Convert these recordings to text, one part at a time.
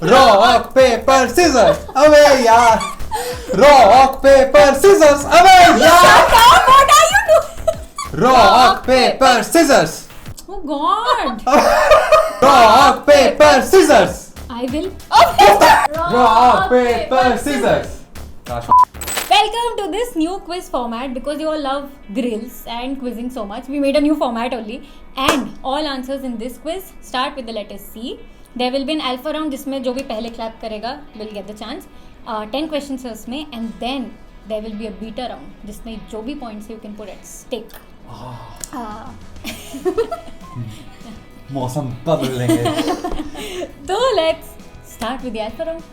Rock, paper, scissors. अबे यार. Rock, paper, scissors. अबे यार. What are you doing? Rock, paper, scissors. Oh God. Rock, paper, scissors. I will. Rock, paper, scissors. Welcome to this new quiz format because you all love grills and quizzing so much. We made a new format only, and all answers in this quiz start with the letter C. There will be an alpha round जिसमें जो भी पहले clap करेगा will get the chance. 10 questions है उसमें, and then there will be a beta round जिसमें जो भी points you can put at stake. मौसम बदल लेंगे. So let's start with the alpha round.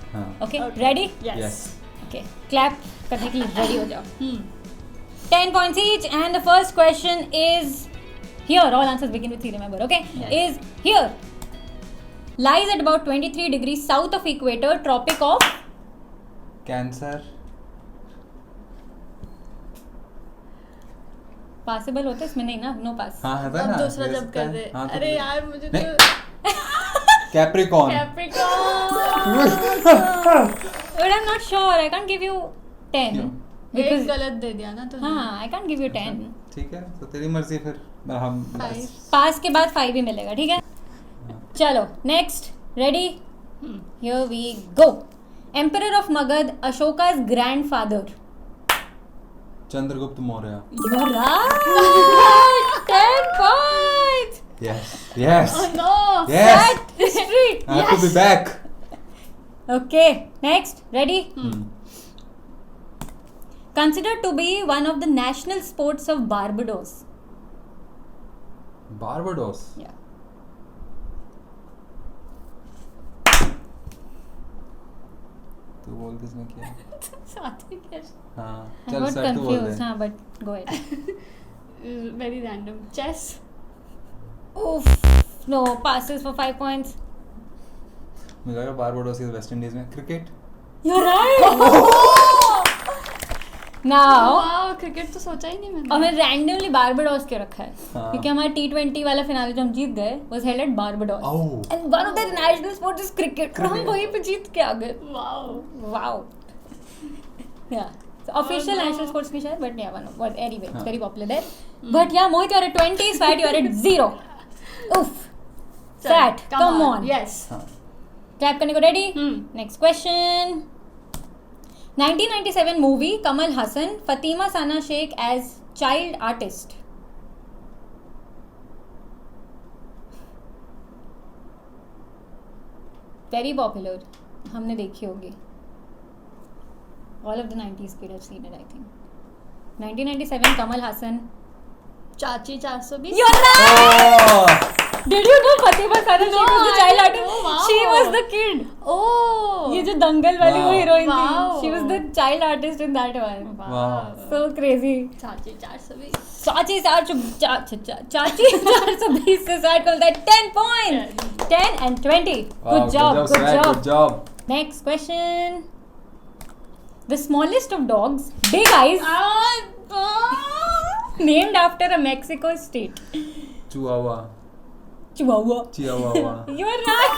Okay, ready? Yes. Okay, clap करने के लिए ready हो जाओ. 10 points each, and the first question is here. All answers begin with C, remember, okay? Yes. Is here. Lies at about 23 degrees south of equator, tropic of Cancer. possible होता है इसमें नहीं ना, no pass. हाँ है ना. अब दूसरा जब कर दे. हाँ, तो अरे यार मुझे नहीं. तो Capricorn. Capricorn. But I'm not sure. I can't give you 10 क्यों? एक because गलत दे दिया ना तूने. हाँ, I can't give you 10. ठीक है, तो तेरी मर्जी फिर. हम Five. पास के बाद 5 ही मिलेगा, ठीक है? चलो next. Ready? Here we go. Emperor of Magadh, Ashoka's grandfather. Chandragupta Maurya. You're right. 10 points. Yes. Oh no. Yes. That history. I have to be back. Okay. Next. Ready? Considered to be one of the national sports of Barbados. Barbados. Yeah. तू बोल किसने किया? साथ ही कैसे? हाँ. I चल got sir तू बोल confused. दे. हाँ, but go ahead. Very random. Chess. Oof. No, passes for 5 points. मुझे लगा बारबाडोस इज वेस्ट इंडीज में. Cricket. You're right. Now. Wow, cricket तो सोचा ही नहीं मैंने. और मैं रैंडमली बारबाडोस के रखा है हाँ. क्योंकि हमारा T20 वाला फिनाले जो हम जीत गए was held at Barbados. Oh. And one of the national sports is cricket. और हम वहीं पे जीत के आ गए. Wow. Wow. Yeah. So official national sports नहीं शायद, but yeah, one of but anyway, it's very popular there. But yeah, Mohit, you're at 20, Swat, you're at 0. Oof. Swat, come on. Yes. हाँ. Clap करने को ready? Next question. 1997 movie, Kamal Hassan, Fatima Sana Sheikh as child artist. Very popular. हमने देखी होगी. All of the 90s kid have seen it, I think. 1997 Kamal Hassan. चाची 420. You're right! Oh. Did you know Fatima Sana Sheikh was the I child didn't artist? know, wow. She was the kid. Oh. ये जो दंगल वाली वो Wow. Heroine थी. Wow. She was the child artist in that one. Wow. So crazy. चाची 420. चाची 420 से start करता है. 10 points. 10 and 20. Wow, Good job. Swat, good job. Next question. The smallest of dogs, big eyes, named after a Mexico state. Chihuahua. Chihuahua. Chihuahua. You are right.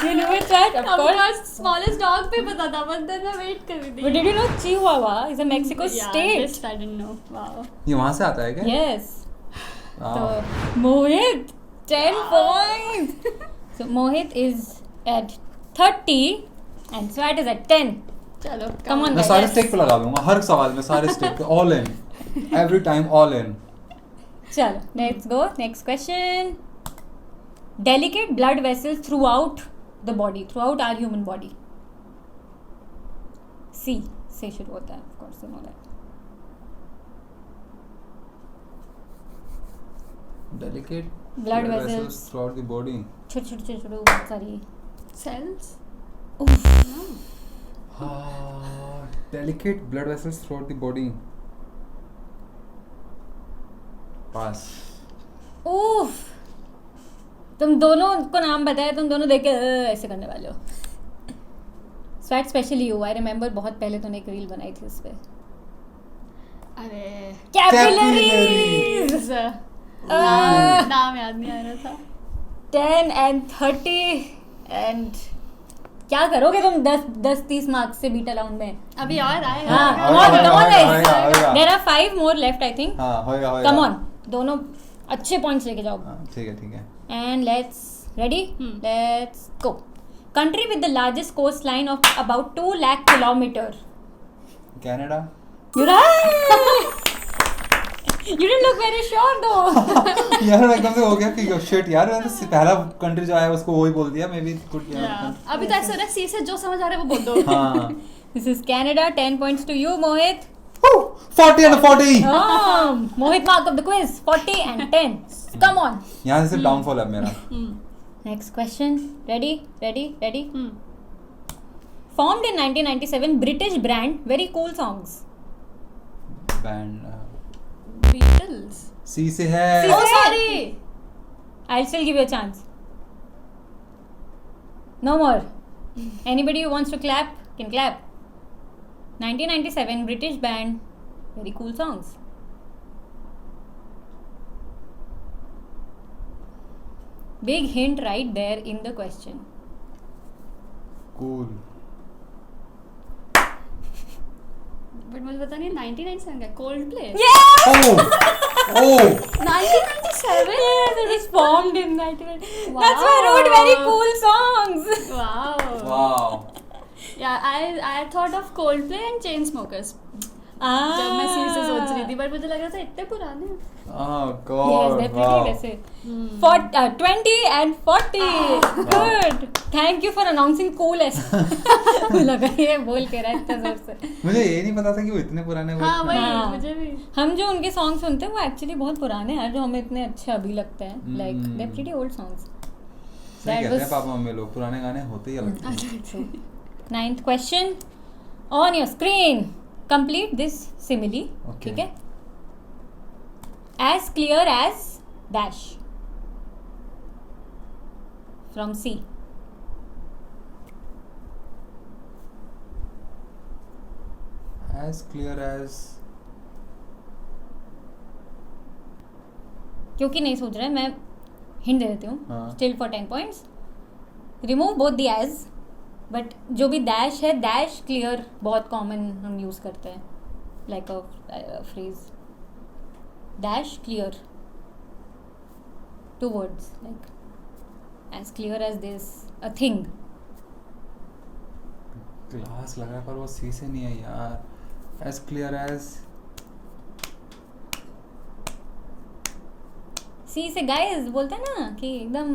You knew it, right? Of Of course. course, smallest dog पे पता था, but then मैं wait कर रही थी. But did you know Chihuahua is a Mexico Yeah, state? this I didn't know. Wow. ये वहाँ से आता है क्या? Yes. Wow. So Mohit, 10 points. So Mohit is at 30 and Swat is at 10. चलो. Come on, मैं guys. सारे stake पे लगा दूंगा. हर सवाल में सारे स्टेक पे. All in. Every time all in. चलो, let's go. Next question. Delicate blood vessels throughout the body, throughout our human body. C से शुरू होता है, of course, you know that. Delicate Blood vessels. throughout the body. छोटे बहुत सारी. Cells. Delicate blood vessels throughout the body. Pass. Oof. तुम दोनों को नाम बताया, तुम दोनों देख के ऐसे करने वाले हो. Swat specially you. I remember बहुत पहले तूने एक रील बनाई थी उस पे. अरे. कैपिलरीज. नाम याद नहीं आ रहा था. 10 and 30 एंड क्या करोगे तुम 10-30 मार्क्स से बीटा राउंड में? अभी और आएगा हाँ, होएगा, come on, come on, होएगा, guys. होएगा। There are 5 more left, I think. हाँ होएगा होएगा। Come on, दोनों अच्छे पॉइंट्स लेके जाओ. हाँ, ठीक है। And ready? Let's go. Country with the largest coastline of about 2 lakh kilometer. Canada. You're right. You didn't look very sure though. यार मैं एकदम से हो गया कि शिट यार मैंने तो पहला कंट्री जो आया उसको वही बोल दिया, मे बी गुड Yeah. अभी तो ऐसा हो रहा है सी से जो समझ आ रहा है वो बोल दो. हाँ। This is Canada. 10 points to you, Mohit. 40 and 40। Mohit mark of the quiz. 40 and 10. Come on. यहाँ से सिर्फ डाउनफॉल है मेरा। Next question. Ready? Formed in 1997, British brand, very cool songs. Band Beatles. सी से है। Oh sorry. I'll still give you a chance. No more. Anybody who wants to clap can clap. 1997 British band, very cool songs. Big hint right there in the question. Cool. But मुझे पता नहीं 1997 का Coldplay. Yeah! Oh 1997. Yes, it was formed in 1997. Wow. That's why I wrote very cool songs. Wow. Wow. Yeah, I thought of Coldplay and Chainsmokers. जब मैं सी से सोच रही थी, पर मुझे लग रहा था इतने पुराने. ओह Yes, गॉड। they're pretty वैसे. 20 and 40. Good. Thank you for announcing cool ऐसा. लगा ये बोल के रहा है इतना जोर से. मुझे ये नहीं पता था कि वो इतने पुराने हुए। हाँ वही हाँ. मुझे भी. हम जो उनके सॉन्ग सुनते हैं वो एक्चुअली बहुत पुराने हैं जो हमें इतने अच्छे अभी लगते हैं. Like they're pretty old songs. सही कहते हैं पापा मम्मी लोग, पुराने गाने होते ही अलग थे। 9th question on your screen. Complete this simile. Okay. ठीक है? As clear as dash. From C. As clear as क्योंकि नहीं सोच रहा है मैं हिंट दे देती हूँ. हाँ. Still for 10 points. Remove both the as. But जो भी डैश है, डैश क्लियर बहुत कॉमन हम यूज करते हैं. Like a phrase dash clear, 2 words like as clear as this a thing. Glass लगा पर वो सी से नहीं है यार. As clear as सी से गाइस बोलते हैं ना कि एकदम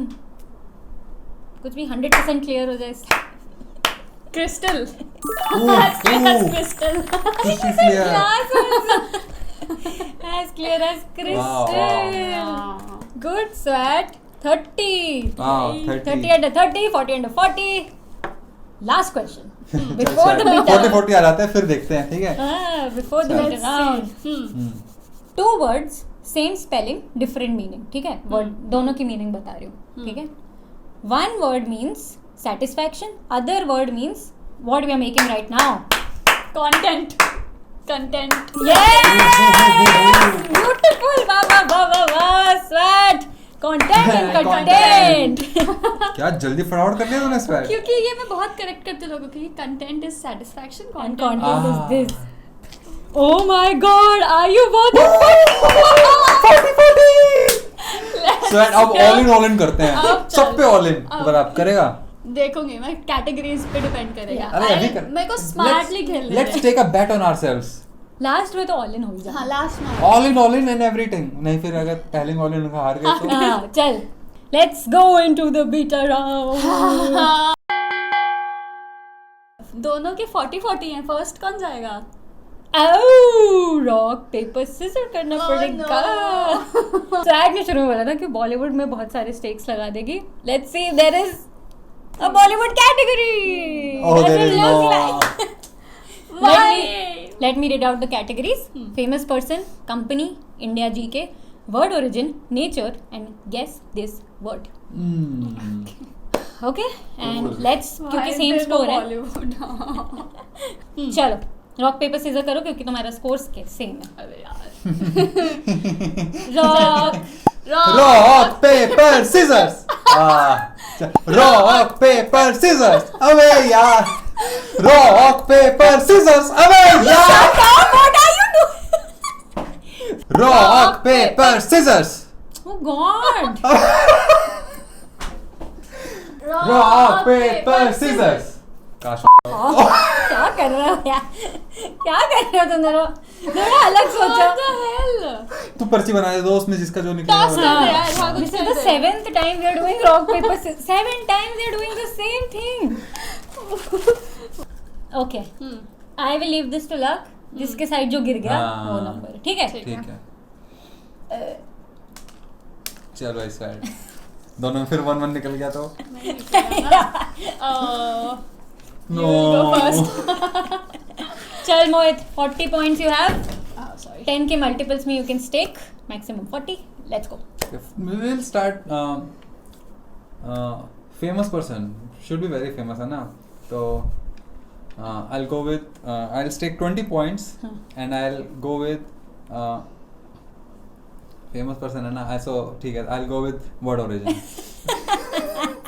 कुछ भी 100% क्लियर हो जाए. Crystal. As Crystal. clear. As clear as crystal. Wow. Good sweat. 30. Wow, 30 under 30, 40 under 40. Last question. Before the beta. 40 आ जाते हैं फिर देखते हैं, ठीक है. Before the Let's beta round. see. 2 words, same spelling, different meaning. ठीक है? Word दोनों की meaning बता रही हूँ. ठीक है? One word means satisfaction. Other word means what we are making right now. Content. Yes! Beautiful. Wow. Sweat. Content and content. क्या जल्दी फटाफट कर लिया तूने स्वैग. क्योंकि ये मैं बहुत करेक्ट करती हूँ लोगों को कि content is satisfaction. And content content is Ah. this. Oh my God! Are you both? 40 swag अब all in करते हैं. अब चल. सब पे all in. अगर आप करेगा. देखूंगी मैं, कैटेगरीज पे डिपेंड करेगा. अरे अभी कर. मेरे को स्मार्टली खेलना है. Let's take a bet on ourselves. Last में तो all in हो ही हाँ जाता. लास्ट में. All in and everything. नहीं फिर अगर पहले all in हार गए तो. हाँ, चल. Let's go into the beta round. दोनों के 40-40 हैं. फर्स्ट कौन जाएगा? Oh, rock paper scissors करना Oh, पड़ेगा. स्वैग ने शुरू में बोला था कि बॉलीवुड में बहुत सारे स्टेक्स लगा देगी. Let's see if there is a Bollywood category. Oh, That there will is look no. like- Why? Let me read out the categories. Famous person, company, India GK, word origin, nature, and guess this word. Okay? And Cool. let's Why क्योंकि is same there no score है. Bollywood? चलो rock paper scissor करो क्योंकि तुम्हारा score same है. अरे यार. Rock Rock paper scissors. Rock paper scissors अबे यार रॉक पेपर सीजर्स अबे यार What are you doing? Rock paper scissors Oh God! Rock paper scissors काश क्या कर रहे हो यार? क्या कर रहे हो तुम दोनों? थोड़ा अलग सोचो. What the hell? तू पर्ची बना दे दो उसमें जिसका जो निकलेगा Task वो कर ले दे लो। यार, हाँ, कुछ This is कर the they. 7th time we are doing rock paper scissors. 7 times we are doing the same thing. Okay. I will leave this to luck. जिसके साइड जो गिर गया हाँ. वो नंबर. ठीक है? ठीक है चलो इस साइड दोनों में फिर 1-1 निकल गया तो नो चल मोहित 40 points you have. Oh, sorry. 10 के multiples में you can stake. Maximum 40. Let's go. we will start famous person should be very famous है ना तो I'll go with I'll stake 20 points and I'll go with famous person है ना so ठीक है I'll go with word origin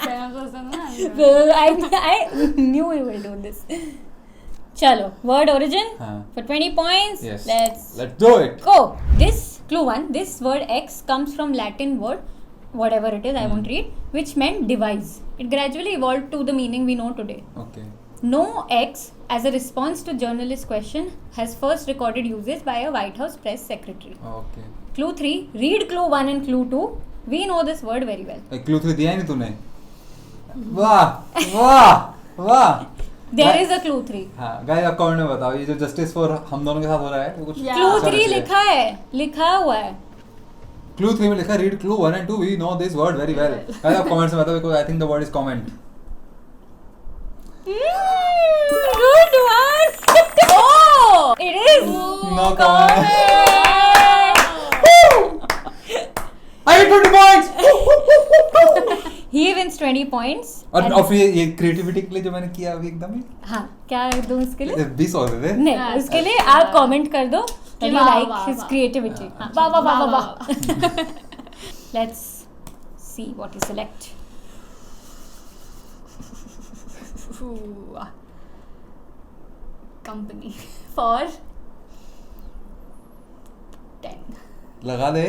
Famous person ना. I knew you will do this. चलो word origin हाँ. for 20 points. yes Let's do it go. This clue 1. This word X comes from Latin word, whatever it is, I won't read, which meant device. It gradually evolved to the meaning we know today. okay No X, as a response to journalist question, has first recorded usage by a White House press secretary. okay Clue 3. Read clue 1 and clue 2. We know this word very well. Clue 3 दिया ही नहीं तूने वाह वाह वाह There is a clue 3. हाँ guys आप comment में बताओ ये जो जस्टिस फॉर हम दोनों के साथ हो रहा है वो कुछ Yeah. Clue अच्छा 3 चाहिए। लिखा है, लिखा हुआ है. क्लू 3 में लिखा read clue 1 and 2 we know this word very well guys आप कमेंट्स में बताओ because I think the word is comment Good one. Oh, it is. no comment I get 20 points He wins 20 points. और फिर ये creativity के लिए जो मैंने किया अभी एकदम ही हाँ, क्या दूँ इसके लिए? 20 हो गए थे नहीं, हाँ, उसके लिए आप कमेंट कर दो that you वाह, like वाह, his वाह। creativity. हाँ, वाह वाह वाह वाह वाह, वाह. Let's see what you select. Company for 10. लगा दे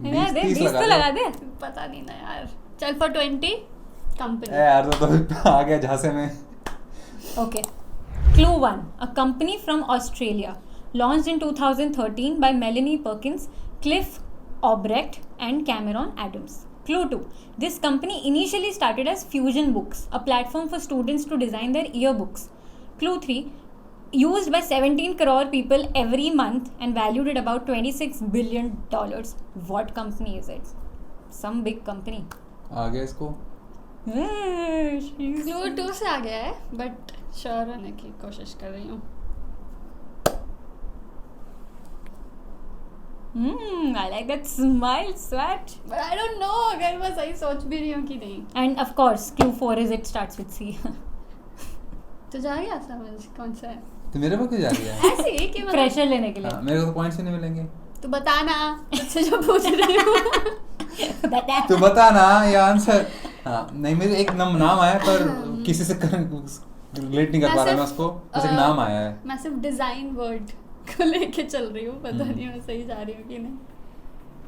लगा दे, 20 20 तो लगा दे. पता नहीं ना यार. चल for 20. Company. यार तो आ गया झांसे में Okay. Clue 1. A company from Australia launched in 2013 by Melanie Perkins, Cliff Obrecht and Cameron Adams. Clue 2. This company initially started as Fusion Books, a platform for students to design their yearbooks. Clue 3. Used by 17 crore people every month and valued at about $26 billion. What company is it? Some big company. आ गया इसको Clue 2 से आ गया है but sure होने की कोशिश कर रही हूँ. I like that smile, Swat. But I don't know अगर मैं सही सोच भी रही हूँ कि नहीं. And of course, clue 4 is it starts with C. तो जा गया समझ कौन सा है? तो मेरे पे क्यों जा रही है ऐसे ही कि मतलब प्रेशर लेने के लिए. हाँ, मेरे को तो पॉइंट्स ही नहीं मिलेंगे तू बताना मुझसे जो पूछ रही हूँ. बता. तो बता ना ये आंसर हाँ नहीं मेरे एक नाम आया पर किसी से रिलेट नहीं कर पा रहा मैं उसको बस एक नाम आया है मैं सिर्फ डिजाइन वर्ड को लेके चल रही हूँ. पता नहीं मैं सही जा रही हूँ कि नहीं.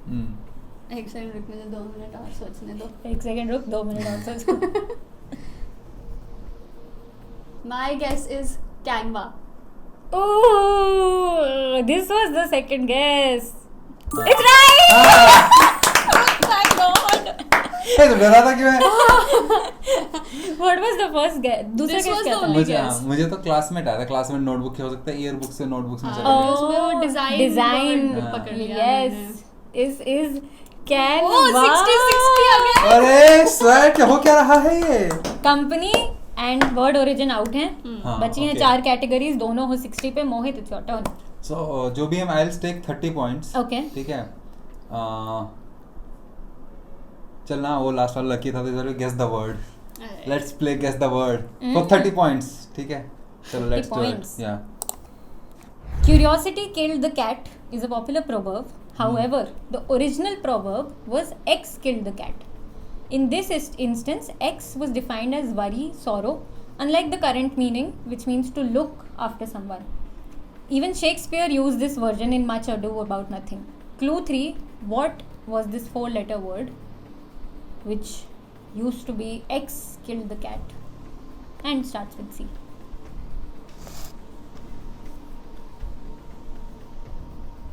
हम्म, एक सेकंड रुक मुझे 2 मिनट और सोचने दो. 1 सेकंड रुक 2 मिनट और सोच. My guess is Canva. Ooh, this was the second guess. It's right. Thank God. ए, तो डरा था कि मैं What was the first guess? दूसरा This guess was क्या the था? only मुझे guess. हाँ, मुझे तो क्लासमेट आया था क्लासमेट नोटबुक हो सकता है ईयरबुक से नोटबुक में हाँ, चला गया उसमें वो design design word हाँ. पकड़ लिया Yes. मैंने. Is can Oh, 60 आ गया. अरे स्वेट हो क्या रहा है ये company and word origin out हैं. हाँ, बची हैं okay. 4 कैटेगरीज दोनों हो 60 पे. मोहित it's your turn. So, जो भी हम I will take 30 points Okay. ठीक है चल ना वो लास्ट वाला लकी था तो इधर guess the word Alright. Let's play guess the word for 30 points ठीक है चलो 30 लेट्स डू इट points. या Curiosity killed the cat is a popular proverb. However, the original proverb was X killed the cat. In this instance, X was defined as worry, sorrow, unlike the current meaning, which means to look after someone. Even Shakespeare used this version in Much Ado About Nothing. Clue 3. What was this 4-letter word which used to be X killed the cat and starts with C?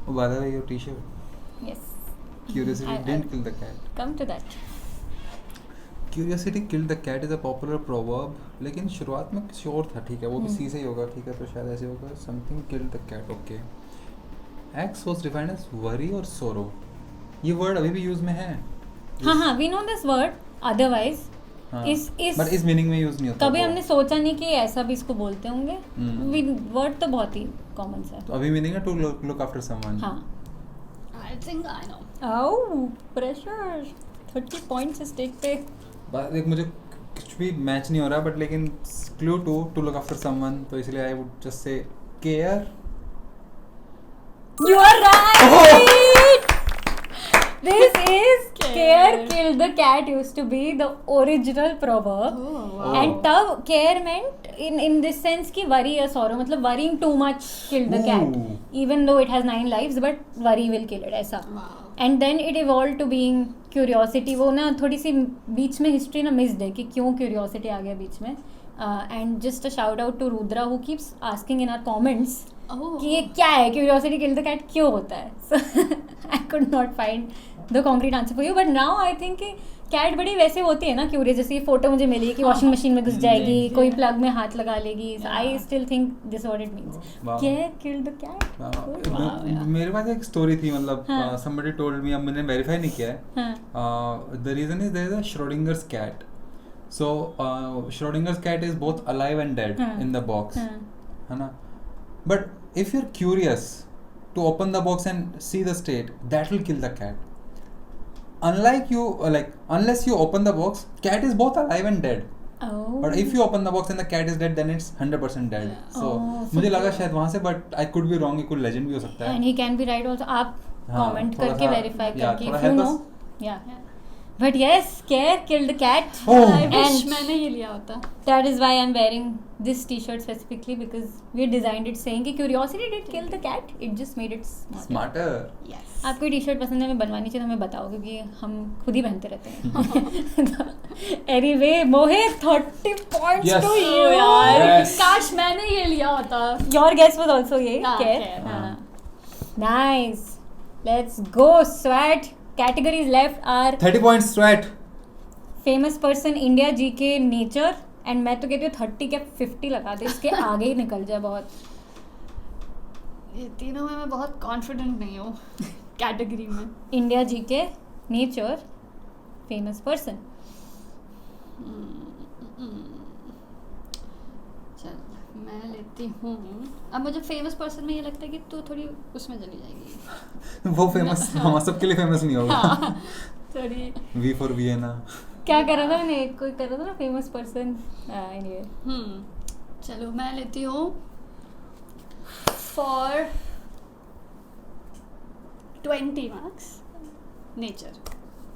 Oh, by the way, your t-shirt. Yes. Curiosity didn't kill the cat. Come to that. Curiosity killed the cat is a popular proverb. लेकिन शुरुआत में कुछ और था, ठीक है, वो भी सी से ही होगा, ठीक है, तो शायद ऐसे होगा. Something killed the cat. Okay. X was defined as worry or sorrow. ये word अभी भी यूज में है. हाँ, we know this word. Otherwise, हाँ. इस But इस मीनिंग में यूज नहीं होता. कभी हमने सोचा नहीं कि ऐसा भी इसको बोलते होंगे. वर्ड तो बहुत ही कॉमन सा है. तो अभी मीनिंग है to look after someone. हाँ. I think I know. Oh, pressure. 30 points stake पे. बस एक मुझे कुछ भी मैच नहीं हो रहा, बट लेकिन clue to look after someone, तो इसलिए I would just say care. You are right. This is care killed the cat used to be the original proverb. Oh, wow. And तब care meant in this sense कि worry or sorrow, मतलब worrying too much killed the cat. Ooh. Even though it has 9 lives, but worry will kill it, ऐसा. Wow. And then it evolve to being curiosity. वो ना थोड़ी सी बीच में history ना missed है कि क्यों क्यूरियोसिटी आ गया बीच में. And just a shout out to Rudra who keeps asking in our comments कि ये क्या है, क्यूरियोसिटी किल द कैट क्यों होता है. So I could not find the concrete answer for you, but now I think कि कैट बड़ी वैसे होती है ना क्यूरियस. जैसे ये फोटो मुझे मिली कि वॉशिंग मशीन में घुस जाएगी, कोई प्लग में हाथ लगा लेगी. I still think this what it means. Care killed the cat. मेरे पास एक स्टोरी थी, मतलब somebody told me, अब मैंने वेरीफाई नहीं किया है. The reason is there is a Schrodinger's cat. So Schrodinger's cat is both alive and dead in the box, है ना. But if you're curious to open the box and see the state, that will kill the cat. Unlike you, unless you open the box, cat is both alive and dead. Oh. But if you open the box and the cat is dead, then it's 100% dead. So मुझे लगा शायद वहाँ से, but I could be wrong. ये कोई legend भी हो सकता है. And he can be right also. आप comment थोड़ा करके सा- verify yeah, करके थोड़ा if you help know. us. Yeah. But yes, care killed the cat. Oh. I wish And मैंने ये लिया होता. that is why I'm wearing this t-shirt specifically, because we designed it saying कि curiosity did kill the cat. It just made it smarter. Smarter. Yes. आपको T-shirt पसंद है, हमें बनवानी चाहिए तो हमें बताओ, क्योंकि हम खुद ही पहनते रहते हैं. Anyway, Mohit, 30 points Yes. to Oh, you. यार Yes. काश मैंने ये लिया होता. Your guess was also ये. हाँ, care. care. हाँ. Nice. Let's go. Swat. Categories left are 30 points straight. Famous person, India, GK, nature. And मैं तो कहती हूँ 30 क्या 50 लगा दे, इसके आगे ही निकल जाए बहुत. ये तीनों में मैं बहुत कॉन्फिडेंट नहीं हूँ कैटेगरी में. India, GK, nature, famous person. चल मैं लेती हूँ. अब मुझे फेमस पर्सन में ये लगता है कि तू थोड़ी उसमें चली जाएगी. वो फेमस हम सबके लिए फेमस नहीं होगा. हाँ, थोड़ी. V for Vienna. क्या कर रहा था मैंने, कोई कर रहा था ना फेमस पर्सन. एनीवे, चलो मैं लेती हूँ फॉर 20 मार्क्स नेचर.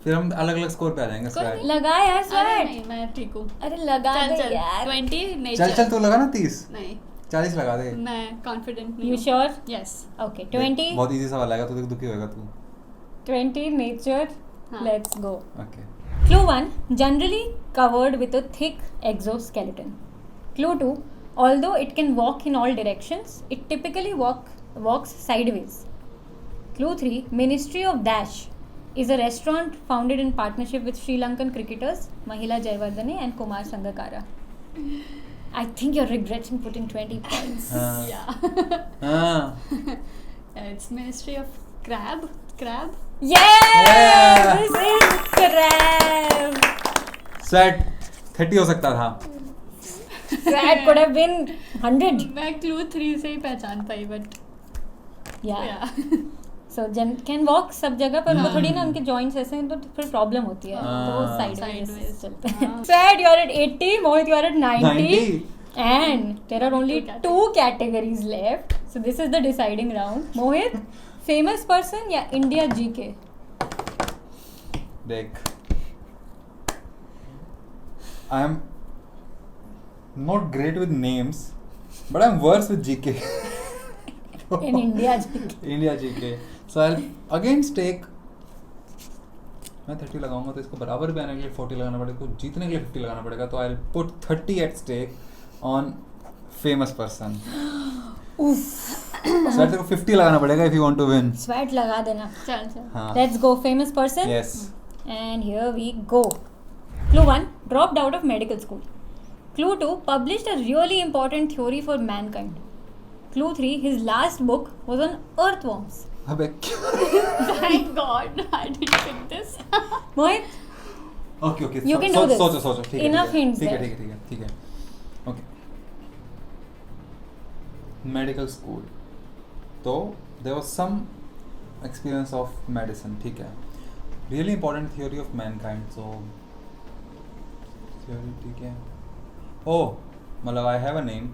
फिर हम अलग अलग स्कोर पे आ जाएंगे. कोई Swag. नहीं. लगा यार अरे स्वैट. नहीं मैं ठीक हूँ. अरे लगा चल दे चल यार. 20 नेचर. चल तू लगा ना 30. नहीं 40 लगा दे. मैं कॉन्फिडेंट नहीं यू हूँ. श्योर? यस. ओके, 20. बहुत इजी सवाल आएगा, तो दुखी होएगा तू. 20 नेचर. हाँ. Let's go. Okay. Clue 1, generally covered with a thick exoskeleton. Clue 2, although it can walk in all directions, it typically walks sideways. Clue 3, Ministry of Dash is a restaurant founded in partnership with Sri Lankan cricketers Mahila Jayawardene and Kumar Sangakkara. I think you're regretting putting 20 points. हाँ. Yeah. हाँ. It's Ministry of Crab. Yeah! This is crab. Swag 30 हो सकता था. That could have been 100. मैं clue 3 से ही पहचान पाई but Yeah. So can walk सब जगह, पर वो थोड़ी ना उनके जॉइंट्स ऐसे हैं तो फिर प्रॉब्लम होती है, तो वो Sideways. साइडवेज चलते हैं. Sad, you're at 80, Mohit, you're at 90. And there are only two categories left. So this is the deciding round. Mohit, famous person या India GK? देख I am not great with names, but I'm worse with GK. In India GK. India GK. So I'll against take. मैं 30 लगाऊंगा तो इसको बराबर भी आने के लिए 40 लगाना पड़ेगा, इसको जीतने के लिए 50 लगाना पड़ेगा, तो I'll put 30 at stake on famous person. So तेरे को 50 लगाना पड़ेगा if you want to win. Sweat लगा देना. चल हाँ. Let's go, famous person. Yes. And here we go. Clue 1, dropped out of medical school. Clue 2, published a really important theory for mankind. Clue 3, his last book was on earthworms. अबे Thank God I didn't pick this. Mohit, Okay. You can do this. सोचो ठीक है. Enough hints ठीक there. है. Okay. Medical school. तो there was some experience of medicine. ठीक है. Really important theory of mankind. So theory ठीक है. Oh, मतलब I have a name.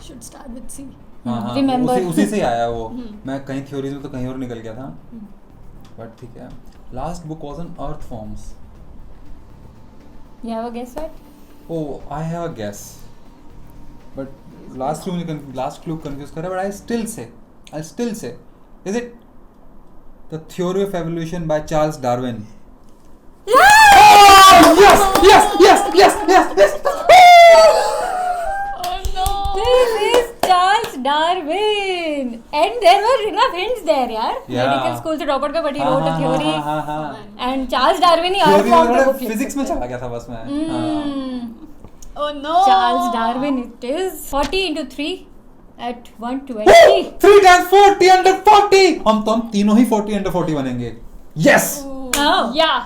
Should start with C. हाँ Remember. उसी से आया वो. मैं कहीं थ्योरीज में तो कहीं और निकल गया था. बट ठीक है. Last book was on earthworms. you have a guess, right? Oh, I have a guess. But last clue confuse कर रहा है. But I'll still say, is it the theory of evolution by Charles Darwin? Yes. Oh no. This is Charles Darwin. And there were enough hints there, यार. Yeah. Medical school से drop out का but he wrote a theory. हाँ. And Charles Darwin he Theory earthworm का में book लिखा physics में था. चला गया था बस मैं. Oh no. Charles Darwin it is. 40 into 3 at 120. 3 times 40 under 40. हम तीनों ही 40 under 40 बनेंगे. Yes. Oh. Yeah.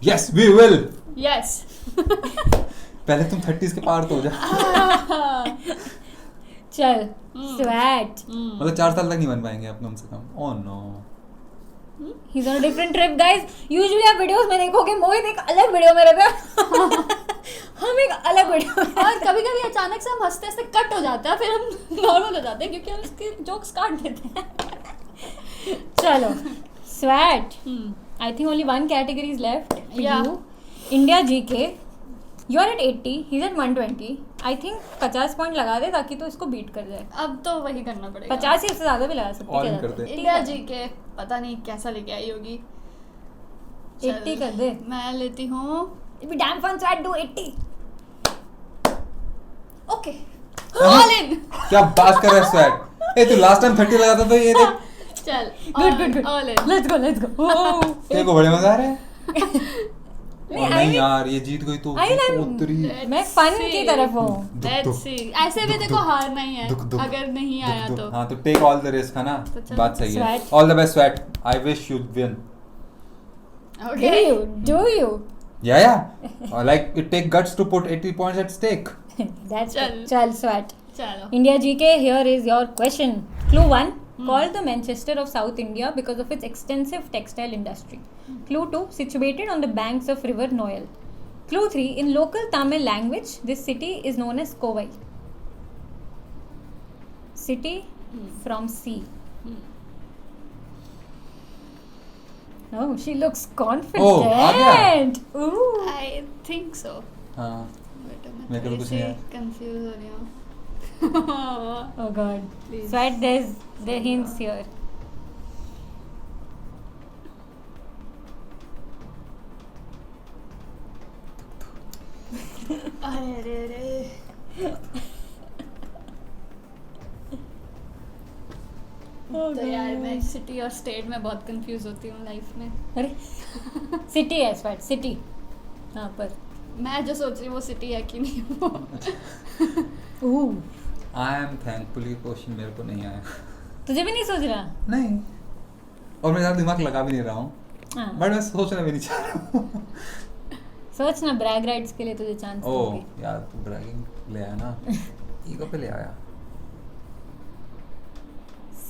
Yes, we will. Yes. पहले तुम 30s के पार तो हो जा. चल. Swat. मतलब 4 साल तक नहीं बन पाएंगे अब कम से कम. Oh no. He's on a different trip, guys. Usually आप वीडियोस में देखोगे मोहित एक अलग वीडियो में रहता है. हम एक अलग वीडियो में. और कभी कभी अचानक से हम हंसते हंसते कट हो जाता है, फिर हम नॉर्मल हो जाते हैं क्योंकि हम इसके जोक्स काट देते हैं. चलो. Swat. I think only one category is left. For Yeah. you. India GK. You are at 80. He's at 120. I think 50 point लगा दे ताकि तो इसको बीट कर जाए. अब तो वही करना पड़ेगा. 50 ही उससे ज्यादा भी लगा सकते All in हैं. कर दे. इंडिया जी के पता नहीं कैसा लेके आई होगी. 80 कर दे. मैं लेती हूँ. It'd be damn fun, Swat. Do 80. Okay. All in. क्या बात कर रहा है स्वैट? ए तू लास्ट टाइम 30 लगाता था, ये देख. चल. Good. All in. Let's go. Oh. तेरे को बड़े मजा आ रहा है? नहीं यार, ये जीत गई तो उतरी. मैं फन की तरफ हूँ. Let's see. ऐसे भी देखो हारना ही है. अगर नहीं आया तो. हाँ तो टेक ऑल द रिस्क है ना. तो चल. बात सही है. Swat. All the best Swat. I wish you win. Okay. Do you? Yeah. Like it take guts to put 80 points at stake. That's चल. चल Swat. चलो. India GK, here is your question. Clue 1, called the Manchester of South India because of its extensive textile industry. Clue 2, situated on the banks of River Noyal. Clue 3, in local Tamil language, this city is known as Kovai. City from sea. Oh, she looks confident. आ गया. Ooh. I think so. हाँ. Wait a minute. मेरे को तो कुछ नहीं आया. Confuse हो रही हूँ. Oh God. Please. Swat, there's the hints here. अरे. तो यार मैं सिटी और स्टेट में बहुत कंफ्यूज होती हूँ लाइफ में. अरे सिटी है स्वैट. सिटी हाँ पर. मैं जो सोच रही हूँ वो सिटी है कि नहीं वो. आई एम थैंकफुली क्वेश्चन मेरे को नहीं आया. तुझे भी नहीं सोच रहा? नहीं. और मैं ज़्यादा दिमाग लगा भी नहीं रहा हूँ. हाँ. बट मैं सोचना भी नहीं चाह रहा हूँ. सोच ना, ब्रैग राइट्स के लिए तुझे चांस ओह दूंगी. यार तू ब्रैगिंग ले आया ना. ईगो पे ले आया.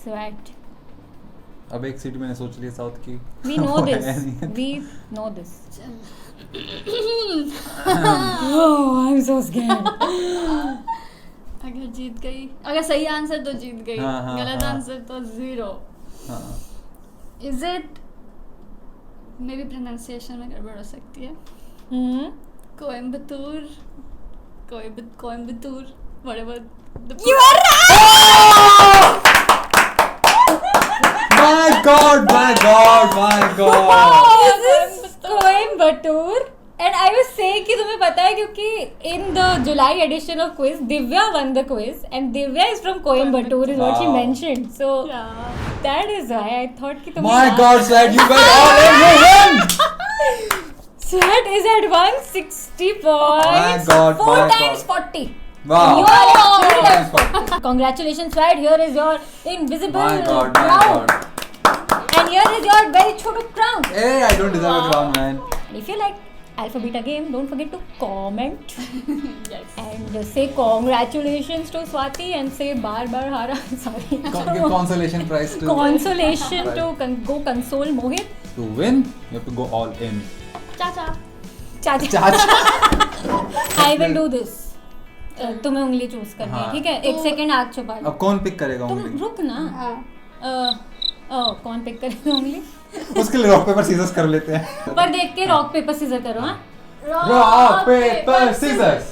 स्वैट. अब एक सिटी मैंने सोच ली साउथ की. We know वो this. है नहीं. We know this. Oh, I'm so scared. अगर जीत गई, अगर सही आंसर तो जीत गई. हाँ, गलत हाँ. आंसर तो 0. हाँ. Is it? May be pronunciation में गड़बड़ हो सकती है. Coimbatore, whatever. You are right. My God! This is Coimbatore. And I was saying कि तुम्हें पता है क्योंकि in the July edition of quiz, Divya won the quiz and Divya is from Coimbatore is what she Wow. mentioned. So Yeah. that is why I thought कि तुम्हें My God, Swag, you guys all in, you win! Swat is at 160 points. My God, 4 my times God. 40. Wow. You are at 3 Wow. times 40. Congratulations, Swat. Here is your invisible My God, my crown. God. And here is your very chotu crown. Hey, I don't deserve a crown, man. And if you like Alpha Beta game, don't forget to comment Yes. and say congratulations to Swati and say bar hara. Sorry. Give consolation prize to Consolation Right. to go console Mohit. To win, you have to go all in. Cha-cha. Chacha. Chacha. I will do this. तुम्हें उंगली choose करनी है हाँ। ठीक है एक second हाथ छुपा लो अब कौन पिक करेगा तुम उंगली? रुक ना हाँ. कौन पिक करेगा उंगली उसके लिए रॉक पेपर सीजर्स कर लेते हैं. पर देख के रॉक पेपर सीजर करो हाँ Rock, paper, scissors.